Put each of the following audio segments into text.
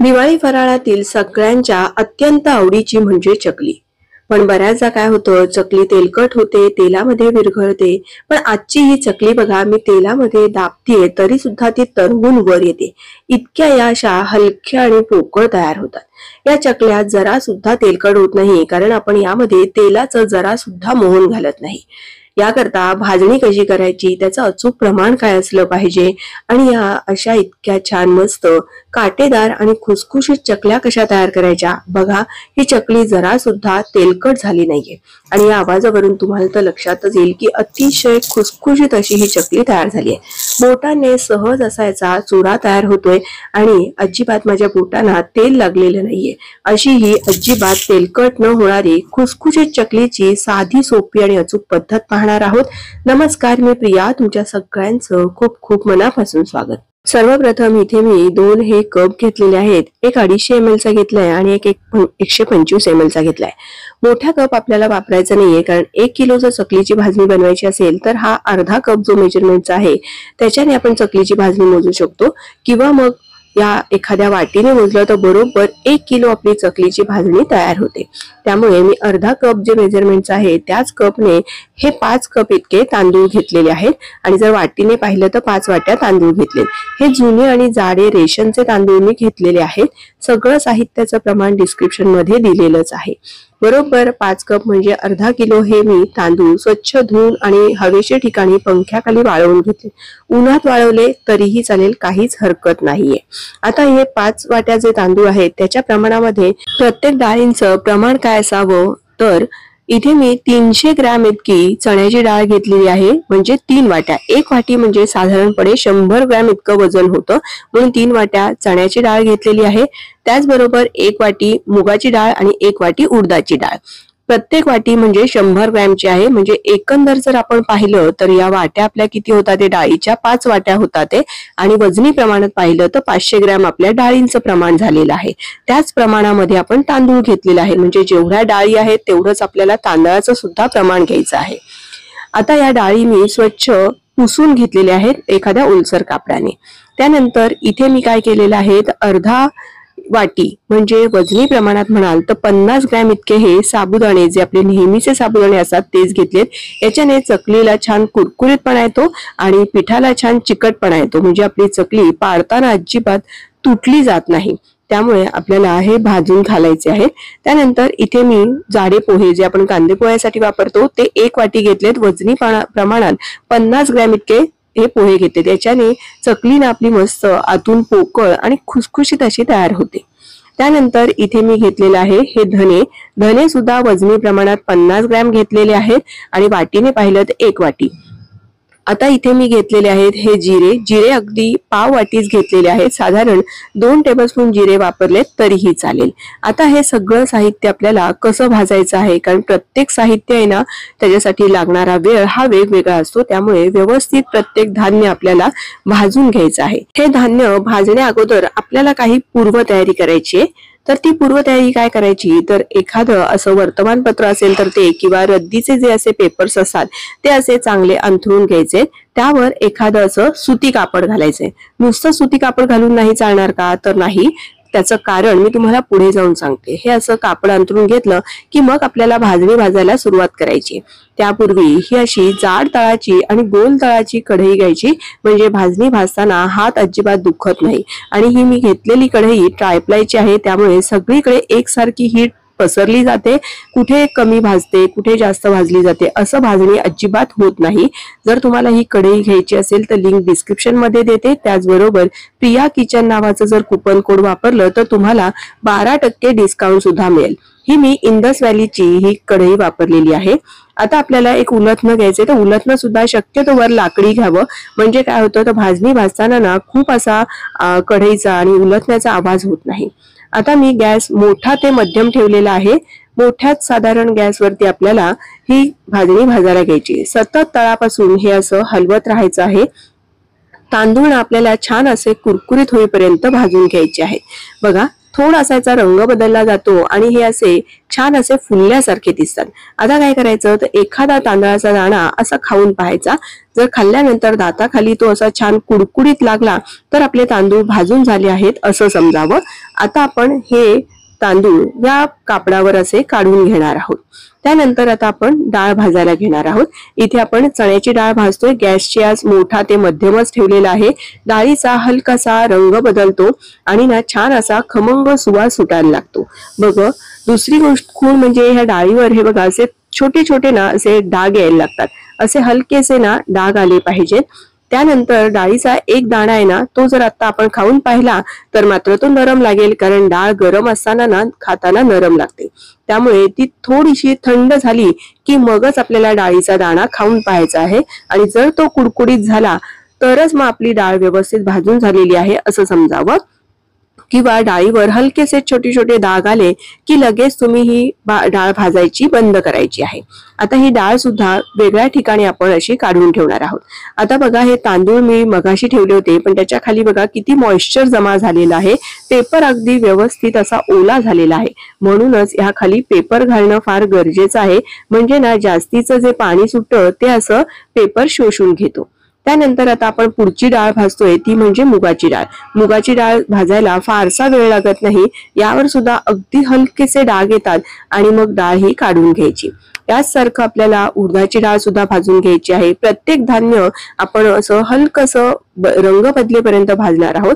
दिवाळी फराळातील सगळ्यांच्या अत्यंत आवडीची म्हणजे चकली. पण बऱ्याचदा काय होतं, चकली तेलकट होते, तेलामध्ये विरघळते. पण आजची ही चकली बघा, मी तेलामध्ये दाबतीये तरी सुद्धा ती तरंगून वर येते. इतक्या या अशा हलक्या आणि पोकळ तयार होतात. या चकल्या जरा सुद्धा तेलकट होत नाही, कारण आपण यामध्ये तेलाचं जरा सुद्धा मोहन घालत नाही. याकरता भाजणी कशी करायची, त्याचं अचूक प्रमाण काय असलं पाहिजे आणि या अशा इतक्या छान मस्त काटेदार आणि खुसखुशीत चकल्या कशा तयार करायच्या बघा. ही चकली जरा सुद्धा तेलकट झाली नाहीये आणि या आवाजावरून तुम्हाला तर लक्षातच येईल की अतिशय खुसखुशीत अशी ही चकली तयार झाली आहे. बोटाने सहज असायचा चुरा तयार होतोय आणि अजिबात माझ्या बोटांना तेल लागलेलं नाहीये. अशी ही अजिबात तेलकट न होणारी खुसखुशीत चकलीची साधी सोपी आणि अचूक पद्धत पाहणार आहोत. नमस्कार, मी प्रिया, तुमच्या सगळ्यांचं खूप खूप मनापासून स्वागत. सर्वप्रथम इथे मी 2 हे कप घेतलेले आहेत. एक 250 ml चा घेतलाय आणि एक 125 ml चा घेतलाय. मोठा कप आपल्याला वापरायचा नाहीये, कारण 1 किलो जर चकलीची भाजणी बनवायची असेल तर हा अर्धा कप जो मेजरमेंटचा आहे त्याच्याने आपण चकलीची भाजणी मोजू शकतो, किंवा मग या एखाद्या वाटीने मोजलं तर बरोबर 1 किलो आपली चकलीची भाजणी तयार होते. त्यामुळे मी अर्धा कप जे मेजरमेंटचं आहे त्याच कपने हे 5 कप इतके तांदूळ घेतलेले आहेत आणि जर वाटीने पाहिलं तर 5 वाट्या तांदूळ घेतले. हे जुने आणि जाडे रेशनचे तांदूळ मी घेतलेले आहेत. सगळं साहित्याचं प्रमाण डिस्क्रिप्शन मध्ये दिलेलंच आहे. बरोबर 5 कप म्हणजे अर्धा किलो हे मी तांदूळ स्वच्छ धुवून आणि हवेशीर ठिकाणी पंख्याखाली वाळवून घेतले. उन्हात वाळवले तरीही चालेल, काहीच हरकत नाहीये. आता हे 5 वाट्या जे तांदूळ आहेत त्याच्या प्रमाणामध्ये प्रत्येक डाळींचं प्रमाण काय असावं, तर इथे मी 300 ग्रॅम इतकी चण्याची डाळ घेतलेली आहे. म्हणजे 3 वाट्या. 1 वाटी म्हणजे साधारणपणे 100 ग्रॅम इतकं वजन होतं, म्हणून 3 वाट्या चण्याची डाळ घेतलेली आहे. त्याचबरोबर 1 वाटी मुगाची डाळ आणि 1 वाटी उडदाची डाळ. प्रत्येक वाटी म्हणजे 100 ग्रॅमची आहे. म्हणजे एकंदर जर आपण पाहिलं तर या वाट्या आपल्या किती होतात, ते डाळीच्या 5 वाट्या होतात ते. आणि वजनी प्रमाणात पाहिलं तर 500 ग्रॅम आपल्या डाळींचं प्रमाण झालेलं आहे. त्याच प्रमाणामध्ये आपण तांदूळ घेतलेला आहे. म्हणजे जेवढ्या डाळी आहेत तेवढंच आपल्याला तांदळाचं सुद्धा प्रमाण घ्यायचं आहे. आता या डाळी मी स्वच्छ पुसून घेतलेल्या आहेत एखाद्या ओलसर कापडाने. त्यानंतर इथे मी काय केलेलं आहे, अर्धा वाटी म्हणजे वजनी प्रमाणात म्हणाल तर 50 ग्रॅम इतके हे साबुदाणे, जे आपले नेहमीचे साबुदाणे असतात तेच घेतलेत. याच्याने चकलीला छान कुरकुरीतपणा येतो आणि पिठाला छान चिकटपणा येतो. म्हणजे आपली चकली पाडताना अजिबात तुटली जात नाही. त्यामुळे आपल्याला हे भाजून घालायचे आहे. त्यानंतर इथे मी जाडे पोहे, जे आपण कांदे पोह्यासाठी वापरतो, ते 1 वाटी घेतलेत. वजनी प्रमाणात 50 ग्रॅम इतके हे पोहे घेते. त्याच्याने चकलीना आपली मस्त आतून पोकळ आणि खुसखुशीत अशी तयार होते. त्यानंतर इथे मी घेतलेले आहे हे धने सुद्धा वजनी प्रमाणात 50 ग्रॅम घेतलेले आहेत आणि वाटीने पाहिलं तर 1 वाटी. आता इथे मी घेतलेले आहेत हे जिरे अगदी पाव वाटीच घेतलेले आहेत. साधारण 2 टेबलस्पून जिरे वापरले तरीही चालेल. आता हे सगळं साहित्य आपल्याला कसं भाजायचं आहे, कारण प्रत्येक साहित्य आहे ना, त्याच्यासाठी लागणारा वेळ हा वेगवेगळा असतो. त्यामुळे व्यवस्थित प्रत्येक धान्य आपल्याला भाजून घ्यायचं आहे. हे धान्य भाजण्या अगोदर आपल्याला काही पूर्वतयारी करायची आहे. तर ती पूर्वतयारी काय करायची, तर एखादं असं वर्तमानपत्र असेल तर ते, किंवा रद्दीचे जे असे पेपर्स असतात ते असे चांगले अंथरून घ्यायचे. त्यावर एखादं असं सुती कापड घालायचंय. नुसतं सुती कापड घालून नाही चालणार का, तर नाही. त्याचं कारण मी तुम्हाला पुढे जाऊन सांगते. हे असं कापड अंथरून घेतलं की मग आपल्याला भाजणी भाजायला सुरुवात करायची. त्यापूर्वी ही अशी जाड तळाची आणि गोल तळाची कढई घ्यायची, म्हणजे भाजणी भाजताना हात अजिबात दुखत नाही. आणि ही मी घेतलेली कढई ट्रायप्लायची आहे, त्यामुळे सगळीकडे एकसारखी हीट पसरली जाते. कुठे कमी भाजते, कुठे जास्त भाजली जाते, असं भाजणी अजिबात होत नाही. जर तुम्हाला ही कढई घ्यायची असेल तर लिंक डिस्क्रिप्शन मध्ये देते. त्याचबरोबर प्रिया किचन नावाचं जर कुपन कोड वापरलं तर तुम्हाला 12% डिस्काउंट सुद्धा मिळेल. ही मी इंडस व्हॅलीची ही कढई वापरलेली आहे. आता आपल्याला एक उलथणं घ्यायचे. तर उलथणं सुद्धा शक्यतो वर लाकडी घ्यावं, म्हणजे काय होतं, तर भाजणी भाजताना ना खूप असा कढईचा आणि उलथण्याचा आवाज होत नाही. आता मी गॅस मोठा ते मध्यम ठेवलेला आहे. मोठ्याच साधारण गॅसवरती आपल्याला ही भाजणी भाजायला घ्यायची. सतत तळापासून हे असं हलवत राहायचं आहे. तांदूळ आपल्याला छान असे कुरकुरीत होईपर्यंत भाजून घ्यायचे आहे. बघा, थोडासा रंग बदलला जातो आणि हे असे छान असे फुलल्यासारखे दिसतात. आता काय करायचं, तर एखादा तांदळाचा दाणा असा खाऊन पाहायचा. जर खाल्ल्यानंतर दाताखाली तो असा छान कुडकुडीत लागला तर आपले तांदूळ भाजून झाले आहेत असं समजावं. आता आपण हे तांदूळ या कापडावर असे काढून घेणार आहोत. त्यानंतर आता आपण डाळ भाजायला घेणार आहोत. इथे आपण चण्याची डाळ भाजतोय. गॅसची आज मोठा ते मध्यमच ठेवलेला आहे. डाळीचा हलकासा रंग बदलतो आणि ना छान असा खमंग सुवास सुटायला लागतो. बघ, दुसरी गोष्ट खूण म्हणजे ह्या डाळीवर हे बघा असे छोटे छोटे ना असे डाग यायला लागतात. असे हलकेसे ना डाग आले पाहिजेत. त्यानंतर डाळीचा एक दाणा आहे ना, तो जर आता आपण खाऊन पाहिला तर मात्र तो नरम लागेल, कारण डाळ गरम असताना ना खाताना नरम लागते. त्यामुळे ती थोडीशी थंड झाली की मगच आपल्याला डाळीचा दाणा खाऊन पाहायचा आहे. आणि जर तो कुडकुडीत झाला तरच मग आपली डाळ व्यवस्थित भाजून झालेली आहे असं समजावं. किंवा डाळीवर हलकेसे छोटे छोटे डाग आले की लगेच तुम्ही ही डाळ भाजायची बंद करायची आहे. आता ही डाळ सुद्धा वेगळ्या ठिकाणी आपण अशी काढून ठेवणार आहोत. आता बघा, हे तांदूळ मी मगाशी ठेवले होते, पण त्याच्या खाली बघा किती मॉइश्चर जमा झालेला आहे. पेपर अगदी व्यवस्थित असा ओला झालेला आहे. म्हणूनच ह्या खाली पेपर घालणं फार गरजेचं आहे. म्हणजे ना जास्तीचं जे पाणी सुटतं ते असं पेपर शोषून घेतो. त्यानंतर आता आपण पुढची डाळ भाजतोय ती म्हणजे मुगाची डाळ. मुगाची डाळ भाजायला फारसा वेळ लागत नाही. यावर सुद्धा अगदी हलकेसे डाग येतात आणि मग डाळ ही काढून घ्यायची. याचसारखं आपल्याला उडदाची डाळ सुद्धा भाजून घ्यायची आहे. प्रत्येक धान्य आपण असं हलकसं रंग बदलेपर्यंत भाजणार आहोत.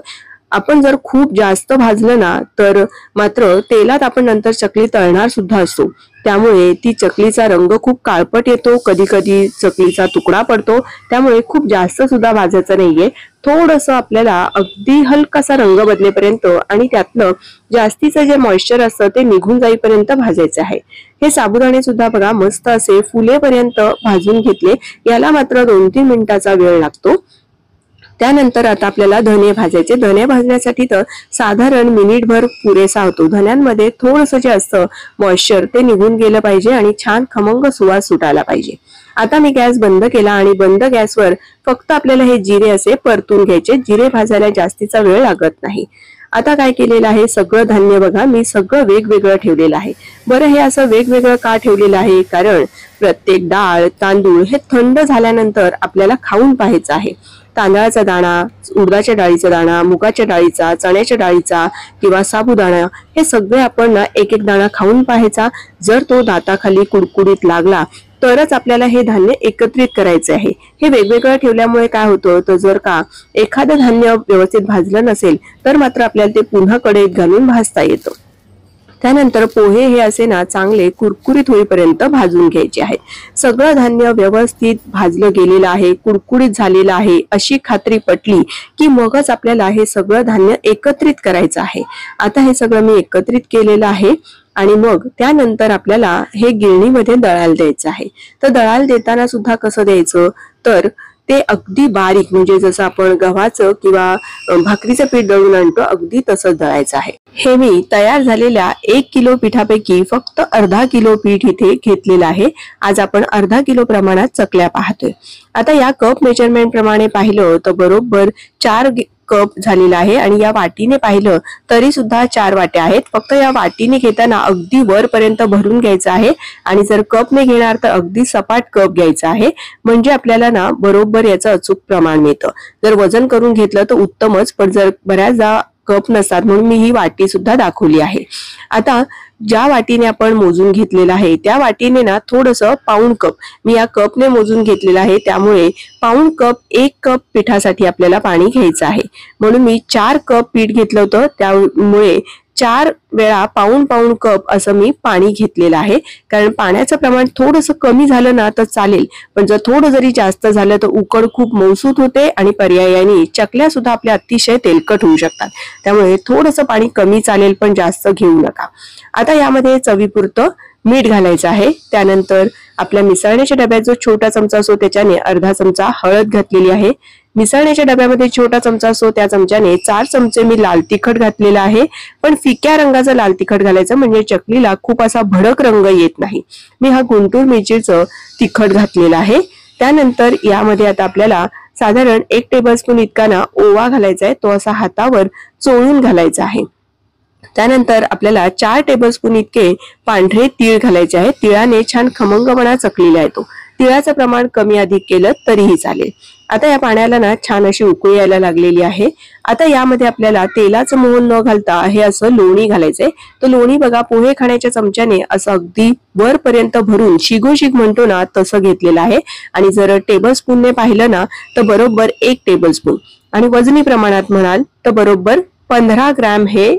आपण जर खूप जास्त भाजलं ना तर मात्र तेलात आपण नंतर चकली तळणार सुद्धा असतो. त्यामुळे ती चकलीचा रंग खूप काळपट येतो, कधी कधी चकलीचा तुकडा पडतो. त्यामुळे खूप जास्त सुद्धा भाजायचं नाहीये. थोडंसं आपल्याला अगदी हलकासा रंग बदलेपर्यंत आणि त्यातलं जास्तीचं जे मॉइश्चर असतं ते निघून जाईपर्यंत भाजायचं आहे. हे साबुदाणे सुद्धा बघा मस्त असे फुलेपर्यंत भाजून घेतले. याला मात्र 2-3 मिनिटाचा वेळ लागतो. त्यानंतर आता आपल्याला धने भाजायचे. धने भाजण्यासाठी तर साधारण मिनिटभर पुरेसा होतो. धन्यांमध्ये थोडंसं जे असतं मॉइश्चर ते निघून गेलं पाहिजे आणि छान खमंग सुवास सुटायला पाहिजे. आता मी गॅस बंद केला आणि बंद गॅसवर फक्त आपल्याला हे जिरे असे परतून घ्यायचे. जिरे भाजायला जास्तीचा वेळ लागत नाही. आता काय केलेलं आहे, सगळं धान्य बघा मी सगळं वेगवेगळं ठेवलेलं आहे. बरं, हे असं वेगवेगळं का ठेवलेलं आहे, कारण प्रत्येक डाळ तांदूळ हे थंड झाल्यानंतर आपल्याला खाऊन पाहायचं आहे. तांदळाचा दाणा, उडदाच्या डाळीचा दाणा, मुगाच्या डाळीचा, चण्याच्या डाळीचा किंवा साबुदाणा हे सगळे आपण ना एक एक दाणा खाऊन पाहायचा. जर तो दाताखाली कुडकुडीत लागला तरच आपल्याला हे धान्य एकत्रित करायचे आहे. हे वेगवेगळं ठेवल्यामुळे काय होतं, तर जर का एखादं धान्य व्यवस्थित भाजलं नसेल तर मात्र आपल्याला ते पुन्हा कढईत घालून भाजता येतं. त्यानंतर पोहे हे असे ना चांगले कुरकुरीत होईपर्यंत भाजून घ्यायचे आहेत. सगळं धान्य व्यवस्थित भाजलं गेलेलं आहे, कुरकुरीत झालेलं आहे अशी खात्री पटली की मगच आपल्याला हे सगळं धान्य एकत्रित करायचं आहे. आता हे सगळं मी एकत्रित केलेलं आहे आणि मग त्यानंतर आपल्याला हे गिरणीमध्ये दळायला द्यायचं आहे. तर दळायला देताना सुद्धा कसं द्यायचं, तर ते अगदी बारीक म्हणजे जसं आपण गव्हाचं किंवा भाकरीचं पीठ दळून आणतो अगदी तसंच दळायचं आहे. हे मी तयार झालेल्या 1 किलो पिठापैकी फक्त अर्धा किलो पीठ इथे घेतलेलं आहे. आज आपण अर्धा किलो प्रमाणात चकल्या पाहतोय. आता या कप मेजरमेंट प्रमाणे पाहिलं तर बरोबर 4 कप झालेला आहे आणि या वाटीने पाहिलं तरी सुद्धा 4 वाट्या आहेत. फक्त या वाटीने घेताना अगदी वरपर्यंत भरून घ्यायचं आहे आणि जर कपने घेणार तर अगदी सपाट कप घ्यायचा आहे. म्हणजे आपल्याला ना बरोबर याचं अचूक प्रमाण मिळतं. जर वजन करून घेतलं तर उत्तमच, पण जर बऱ्याचदा कप नसतात म्हणून मी ही वाटी सुद्धा दाखवली आहे. आता ज्या वाटीने आपण मोजून घेतलेलं आहे त्या वाटीने ना थोडंसं पाऊण कप मी या कपने मोजून घेतलेलं आहे. त्यामुळे पाऊण कप 1 कप पिठासाठी आपल्याला पाणी घ्यायचं आहे. म्हणून मी 4 कप पीठ घेतलं होतं, त्यामुळे 4 वेळा पाऊण कप असं मी पाणी घेतलेलं आहे. कारण पाण्याचं प्रमाण थोडंसं कमी झालं ना तर चालेल, पण जर थोडं जरी जास्त झालं तर उकड खूप मऊसूत होते आणि पर्यायाने चकल्या सुद्धा आपल्या अतिशय तेलकट होऊ शकतात. त्यामुळे थोडंसं पाणी कमी चालेल, पण जास्त घेऊ नका. आता यामध्ये चवीपुरतं मीठ घालायचं आहे. त्यानंतर आपल्या मिसळण्याच्या डब्यात जो छोटा चमचा असतो त्याच्याने अर्धा चमचा हळद घातलेली आहे. मिसळण्याच्या डब्यामध्ये छोटा चमचा असतो त्या चमच्याने 4 चमचे मी लाल तिखट घातलेला आहे. पण फिक्या रंगाचा लाल तिखट घालायचं म्हणजे चकलीला खूप असा भडक रंग येत नाही. मी हा गुंटूर मिरचीचं तिखट घातलेला आहे. त्यानंतर यामध्ये आता आपल्याला साधारण 1 टेबलस्पून इतका ना ओवा घालायचा आहे. तो असा हातावर चोळून घालायचा आहे. त्यानंतर आपल्याला 4 टेबलस्पून इतके पांढरे तीळ घालायचे आहेत. तिळाने छान खमंगपणा चकलीला येतो. तिळाचं प्रमाण कमी अधिक केलं तरीही चालेल। आता या पाण्याला ना छान अशी उकळी यायला लागलेली आहे। आता यामध्ये आपल्याला तेलाचं मोहन न घालता हे असं लोणी घालायचंय। तर लोणी बघा पोहे खाण्याच्या चमच्याने असं अगदी वरपर्यंत भरून शिगोशिग म्हणतो ना तसं घेतलेलं आहे। आणि जर टेबल स्पूनने पाहिलं ना तर बरोबर 1 टेबलस्पून आणि वजनी प्रमाणात म्हणाल तर बरोबर 15 ग्रॅम हे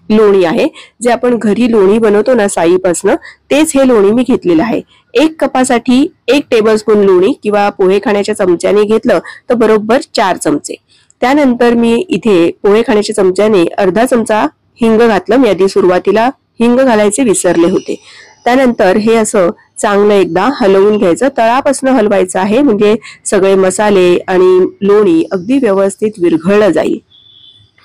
लोणी आहे। जे आपण घरी लोणी बनवतो ना साईपासनं तेच हे लोणी मी घेतलेलं आहे। 1 कपासाठी 1 टेबलस्पून लोणी किंवा पोहे खाण्याच्या चमच्याने घेतलं तर बरोबर 4 चमचे। त्यानंतर मी इथे पोहे खाण्याच्या चमच्याने अर्धा चमचा हिंग घातलं। मी आधी सुरुवातीला हिंग घालायचे विसरले होते। त्यानंतर हे असं चांगलं एकदा हलवून घ्यायचं, तळापासून हलवायचं आहे म्हणजे सगळे मसाले आणि लोणी अगदी व्यवस्थित विरघळलं जाईल।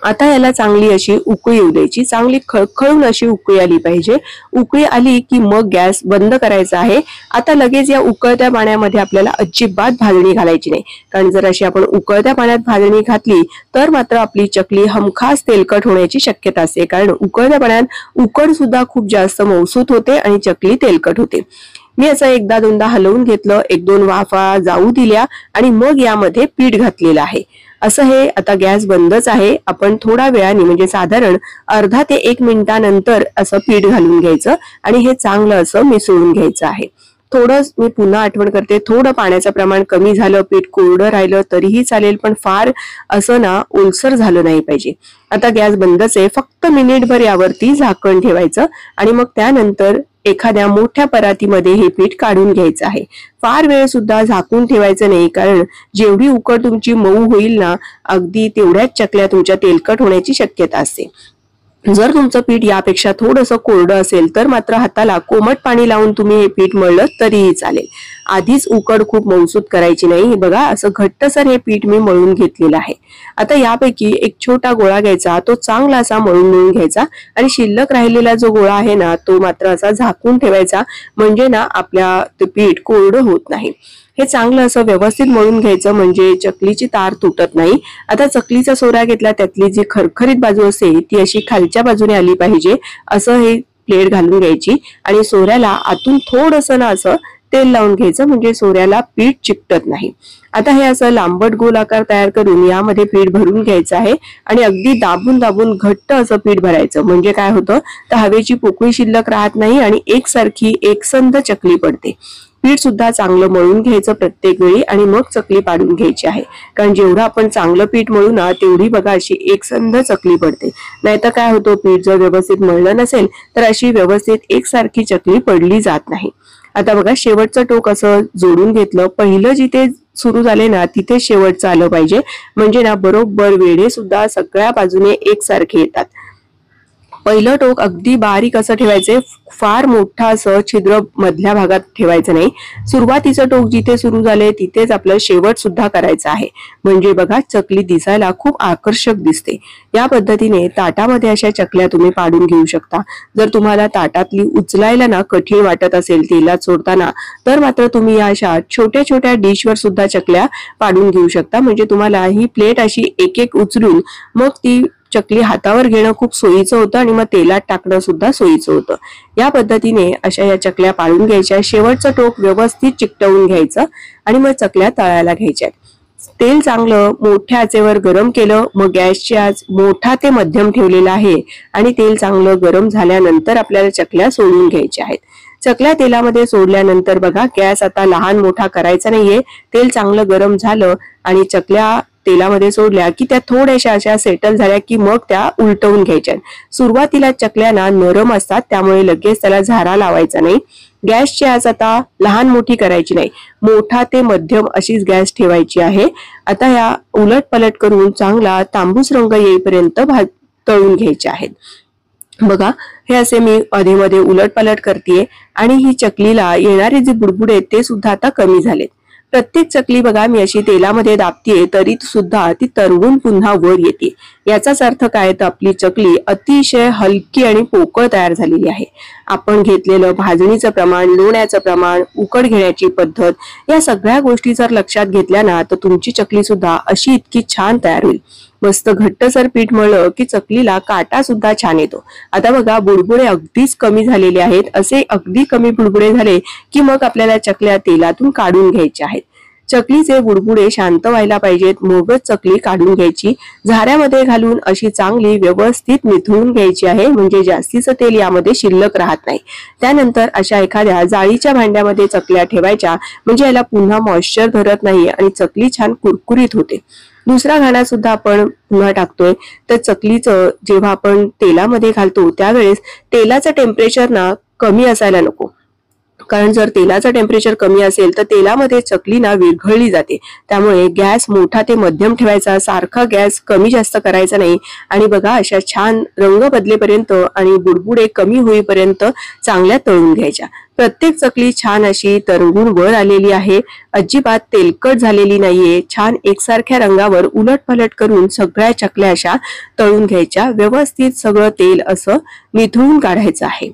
आता याला चांगली अशी उकळी येऊ द्यायची, चांगली खळखळून अशी उकळी आली पाहिजे। उकळी आली की मग गॅस बंद करायचा आहे। आता लगेच या उकळत्या पाण्यामध्ये आपल्याला अजिबात भाजणी घालायची नाही, कारण जर अशी आपण उकळत्या पाण्यात भाजणी घातली तर मात्र आपली चकली हमखास तेलकट होण्याची शक्यता असते, कारण उकळत्या पाण्यात उकड सुद्धा खूप जास्त मौसूत होते आणि चकली तेलकट होते। मी असं एकदा दोनदा हलवून घेतलं, 1-2 वाफा जाऊ दिल्या आणि मग यामध्ये पीठ घातलेलं आहे। असं हे आता गॅस बंदच आहे। आपण थोडा वेळाने म्हणजे साधारण अर्धा ते 1 मिनिटानंतर असं पीठ घालून घ्यायचं आणि हे चांगलं असं मिसळून घ्यायचं आहे। थोडं मी पुन्हा आठवण करते, थोडं पाण्याचं प्रमाण कमी झालं, पीठ कोरडं राहिलं तरीही चालेल, पण फार असं ना ओलसर झालं नाही पाहिजे। आता गॅस बंदच आहे, फक्त मिनिटभर यावरती झाकण ठेवायचं आणि मग त्यानंतर एखाद्या मोठ्या परातीमध्ये हे पीठ काढून घ्यायचं आहे। फार वेळ सुद्धा झाकून ठेवायचं नाही, कारण जेवढी उकड तुमची मऊ होईल ना अगदी तेवढ्याच चकल्या तुमच्या तेलकट होण्याची शक्यता असते। जर तुमचं पीठ यापेक्षा थोडंसं कोरडं असेल तर मात्र हाताला कोमट पाणी लावून तुम्ही हे पीठ मळलं तरीही चालेल। आधीच उकड खूप मौसूत करायची नाही। हे बघा असं घट्टसर हे पीठ मी मळून घेतलेलं आहे। आता यापैकी एक छोटा गोळा घ्यायचा, तो चांगला असा मळून घ्यायचा आणि शिल्लक राहिलेला जो गोळा आहे ना तो मात्र असा झाकून ठेवायचा, म्हणजे ना आपल्या ते पीठ कोरडं होत नाही। हे चांगलं असं व्यवस्थित मळून घ्यायचं म्हणजे चकलीची तार तुटत नाही। आता चकलीचा सोऱ्या घेतला, त्यातली जी खरखरीत बाजू असते ती अशी खालच्या बाजूने आली पाहिजे, असं हे प्लेट घालून घ्यायची आणि सोऱ्याला आतून थोडंसं ना असं तेल लावून घ्यायचं म्हणजे सोऱ्याला पीठ चिकटत नाही। आता हे असं लांबट गोल आकार तयार करून यामध्ये पीठ भरून घ्यायचं आहे आणि अगदी दाबून दाबून घट्ट असं पीठ भरायचं, म्हणजे काय होतं तर हवेची पोकळी शिल्लक राहत नाही आणि एकसारखी एकसंध चकली पडते। पीठ सुद्धा चांगलं मळून घ्यायचं प्रत्येक वेळी आणि मग चकली पाडून घ्यायची आहे, कारण जेवढं आपण चांगलं पीठ मळू ना तेवढी बघा अशी एकसंध चकली पडते। नाहीतर काय होतं, पीठ जर व्यवस्थित मळलं नसेल तर अशी व्यवस्थित एकसारखी चकली पडली जात नाही। आता बघा शेवटचं टोक असं जोडून घेतलं, पहिलं जिथे सुरू झाले ना तिथे शेवटचं आलं पाहिजे, म्हणजे ना बरोबर वेढे सुद्धा सगळ्या बाजूने एकसारखे येतात। पहिलं टोक अगदी बारीक असं ठेवायचे, फार मोठा असं छिद्र मधल्या भागात ठेवायचं नाही। सुरुवातीचं टोक जिथे सुरू झाले तिथेच आपलं शेवट सुद्धा करायचं आहे, म्हणजे बघा चकली दिसायला खूप आकर्षक दिसते। या पद्धतीने ताटामध्ये अशा चकल्या तुम्ही पाडून घेऊ शकता। जर तुम्हाला ताटातली उचलायला ना कठीण वाटत असेल तेलात सोडताना, तर मात्र तुम्ही या अशा छोट्या छोट्या डिशवर सुद्धा चकल्या पाडून घेऊ शकता, म्हणजे तुम्हाला ही प्लेट अशी एक एक उचलून मग ती चकली हातावर घेणं खूप सोयीचं होतं आणि मग तेलात टाकणं सुद्धा सोयीचं होतं। या पद्धतीने अशा या चकल्या पाडून घ्यायच्या, शेवटचं टोक व्यवस्थित चिकटवून घ्यायचं आणि मग चकल्या तळायला घ्यायच्या। तेल चांगलं मोठ्या आचेवर गरम केलं, मग गॅसची आच मोठा ते मध्यम ठेवलेला आहे आणि तेल चांगलं गरम झाल्यानंतर आपल्याला चकल्या सोडून घ्यायच्या आहेत। चकल्या तेलामध्ये सोडल्यानंतर बघा गॅस आता लहान मोठा करायचा नाहीये। तेल चांगलं गरम झालं आणि चकल्या तेलामध्ये सोडल्या की त्या थोड्याशा अशा सेटल झाल्या की मग त्या उलटवून घ्यायच्या। सुरुवातीला चकल्या ना नरम असतात, त्यामुळे लगेच त्याला झारा लावायचा नाही। गॅसची आच आता लहान मोठी करायची नाही, मोठा ते मध्यम अशीच गॅस ठेवायची आहे। आता या उलट पलट करून चांगला तांबूस रंग येईपर्यंत तळून घ्यायचे आहेत। बघा हे असे मी मध्ये मध्ये उलट पलट करतेय आणि ही चकलीला येणारे जे बुडबुड आहेत ते सुद्धा आता कमी झालेत। प्रत्येक चकली बघा मी अशी तेलामध्ये दाबतीये तरी सुद्धा ती तरंगून पुन्हा वर येते। याचाच अर्थ काय तर आपली चकली अतिशय हलकी आणि पोकळ तयार झालेली आहे। आपण घेतलेलं भाजणीचं प्रमाण, लोण्याचं प्रमाण, उकड घेण्याची पद्धत, या सगळ्या गोष्टी जर लक्षात घेतल्या ना तर तुमची चकली सुद्धा अशी इतकी छान तयार होईल। मस्त घट्टसर पीठ मळलं की चकलीला काटा सुद्धा छान येतो। आता बघा बुडबुडे अगदीच कमी झालेले आहेत। असे अगदी कमी बुडबुडे झाले की मग आपल्याला चकल्या तेलातून काढून घ्यायच्या आहेत। चकलीचे बुडबुडे शांत व्हायला पाहिजेत, मगच चकली काढून घ्यायची। झाऱ्यामध्ये घालून अशी चांगली व्यवस्थित निथळून घ्यायची आहे, म्हणजे जास्तीचं तेल यामध्ये शिल्लक राहत नाही। त्यानंतर अशा एखाद्या जाळीच्या भांड्यामध्ये चकल्या ठेवायच्या, म्हणजे याला पुन्हा मॉइश्चर धरत नाही आणि चकली छान कुरकुरीत होते। दुसरा घाणा सुद्धा आपण पुन्हा टाकतोय। तर चकलीचं जेव्हा आपण तेलामध्ये घालतो त्यावेळेस तेलाचं टेम्परेचर ना कमी असायला नको, कारण जर तेलाचं टेम्परेचर कमी असेल तर तेलामध्ये चकली ना विरघळली जाते। त्यामुळे गॅस मोठा ते मध्यम ठेवायचा, सारखा गॅस कमी जास्त करायचा नाही। आणि बघा अशा छान रंग बदलेपर्यंत आणि बुडबुडे कमी होईपर्यंत चांगल्या तळून घ्यायच्या। प्रत्येक चकली छान अशी तरंगून वर आलेली आहे, अजिबात तेलकट झालेली नाहीये। छान एकसारख्या रंगावर उलटपलट करून सगळ्या चकल्या अशा तळून घ्यायच्या। व्यवस्थित सगळं तेल असं निथळून काढायचं आहे।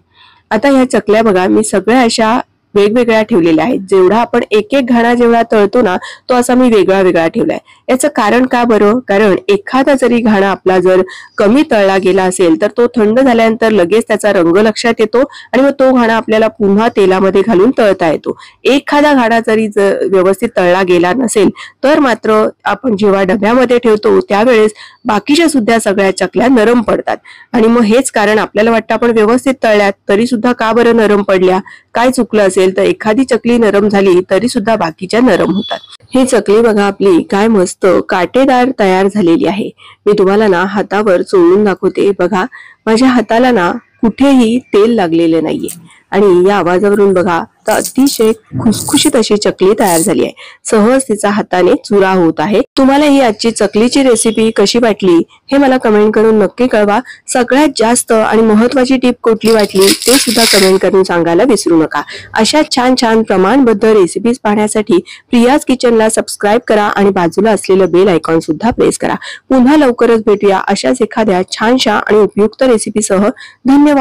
आता ह्या चकल्या बघा मी सगळ्या अशा वेगवेगळ्या ठेवलेल्या आहेत। जेवढा आपण एक एक घाणा जेवढा तळतो ना तो असा मी वेगळा वेगळा ठेवलाय। याचं कारण का बरं? कारण एखादा जरी घाणा आपला जर कमी तळला गेला असेल तर तो थंड झाल्यानंतर लगेच त्याचा रंग लक्षात येतो आणि मग तो घाणा आपल्याला पुन्हा तेलामध्ये घालून तळता येतो। एखादा घाणा जरी व्यवस्थित तळला गेला नसेल तर मात्र आपण जेव्हा डब्यामध्ये ठेवतो त्यावेळेस बाकीच्या सुद्धा सगळ्या चकल्या नरम पडतात आणि मग हेच कारण आपल्याला वाटतं आपण व्यवस्थित तळल्यात तरी सुद्धा का बरं नरम पडल्या, काय चुकलं असेल तर एखादी चकली नरम झाली तरी सुद्धा बाकीच्या नरम होतात। ही चकली बघा आपली काय मस्त काटेदार तयार झालेली आहे। मी तुम्हाला ना हातावर चोळून दाखवते। बघा माझ्या हाताला ना कुठेही तेल लागलेले नाहीये आणि या आवाजावरून बघा तर अतिशय खुसखुशीत अशी चकली तयार झाली आहे। सहज तिचा हाताने चुरा होत आहे। तुम्हाला ही आजची चकलीची रेसिपी कशी वाटली हे मला कमेंट करून नक्की कळवा। सगळ्यात जास्त आणि महत्त्वाची टिप कुठली वाटली ते सुद्धा कमेंट करून सांगायला विसरू नका। अशा छान छान प्रमाणबद्ध रेसिपीज पाहण्यासाठी प्रियाज किचनला सबस्क्राइब करा आणि बाजूला असलेलं बेल आयकॉन सुद्धा प्रेस करा। पुन्हा लवकरच भेटूया अशाच एखाद्या छानशा आणि उपयुक्त रेसिपीसह। धन्यवाद।